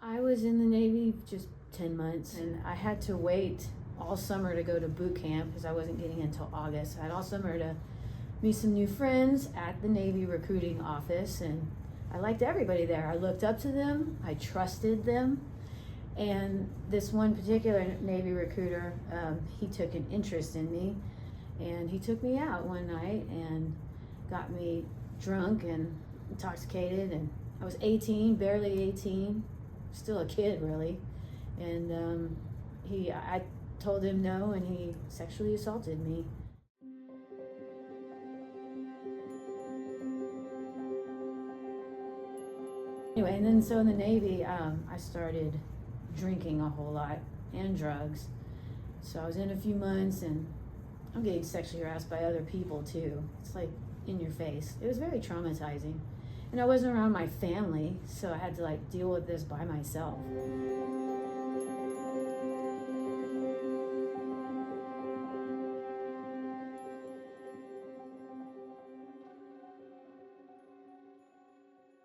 I was in the Navy just 10 months, and I had to wait all summer to go to boot camp because I wasn't getting in until August. I had all summer to meet some new friends at the Navy recruiting office, and I liked everybody there. I looked up to them, I trusted them, and this one particular Navy recruiter, he took an interest in me, and he took me out one night and got me drunk and intoxicated, and I was 18, barely 18, still a kid really, and I told him no, and he sexually assaulted me. Anyway, and then so in the Navy, I started drinking a whole lot and drugs. So I was in a few months, and I'm getting sexually harassed by other people too. It's like in your face. It was very traumatizing. And I wasn't around my family, so I had to like deal with this by myself.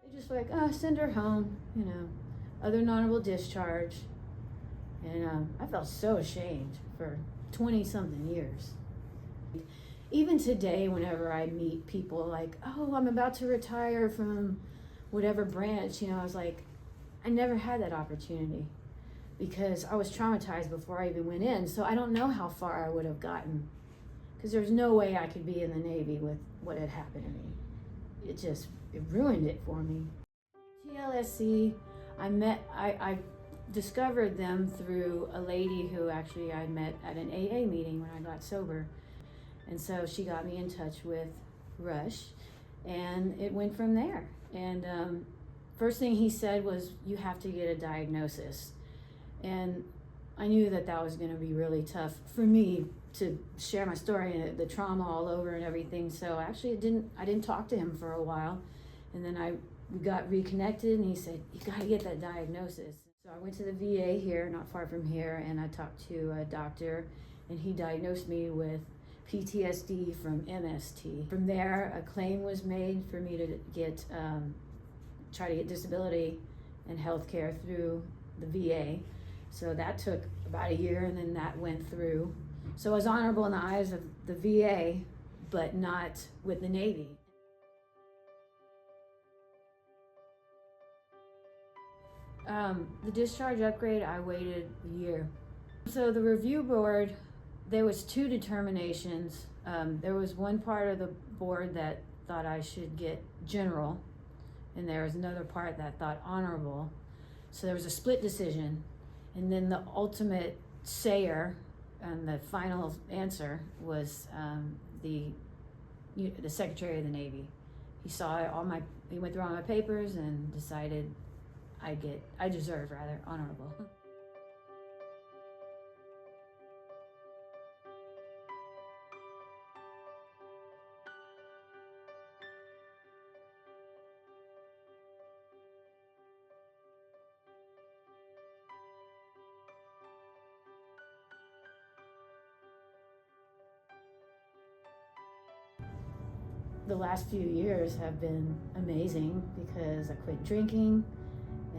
They just were like, oh, send her home, other honorable discharge. And I felt so ashamed for 20 something years. Even today, whenever I meet people like, oh, I'm about to retire from whatever branch, I was like, I never had that opportunity because I was traumatized before I even went in. So I don't know how far I would have gotten because there's no way I could be in the Navy with what had happened to me. It ruined it for me. TLSC, I discovered them through a lady who actually I met at an AA meeting when I got sober. And so she got me in touch with Rush, and it went from there. And first thing he said was, you have to get a diagnosis. And I knew that was going to be really tough for me to share my story and the trauma all over and everything. So actually I didn't talk to him for a while. And then we got reconnected, and he said, you got to get that diagnosis. So I went to the VA here, not far from here, and I talked to a doctor, and he diagnosed me with PTSD from MST. From there, a claim was made for me to try to get disability and health care through the VA. So that took about a year, and then that went through. So I was honorable in the eyes of the VA, but not with the Navy. The discharge upgrade, I waited a year. So the review board, there was two determinations. There was one part of the board that thought I should get general, and there was another part that thought honorable. So there was a split decision, and then the ultimate sayer and the final answer was the Secretary of the Navy. He he went through all my papers and decided I deserve honorable. The last few years have been amazing because I quit drinking,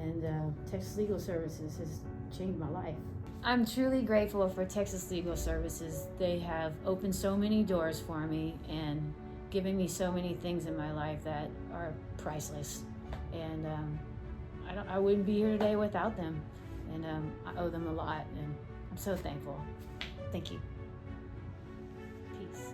and Texas Legal Services has changed my life. I'm truly grateful for Texas Legal Services. They have opened so many doors for me and given me so many things in my life that are priceless. And I wouldn't be here today without them. And I owe them a lot, and I'm so thankful. Thank you. Peace.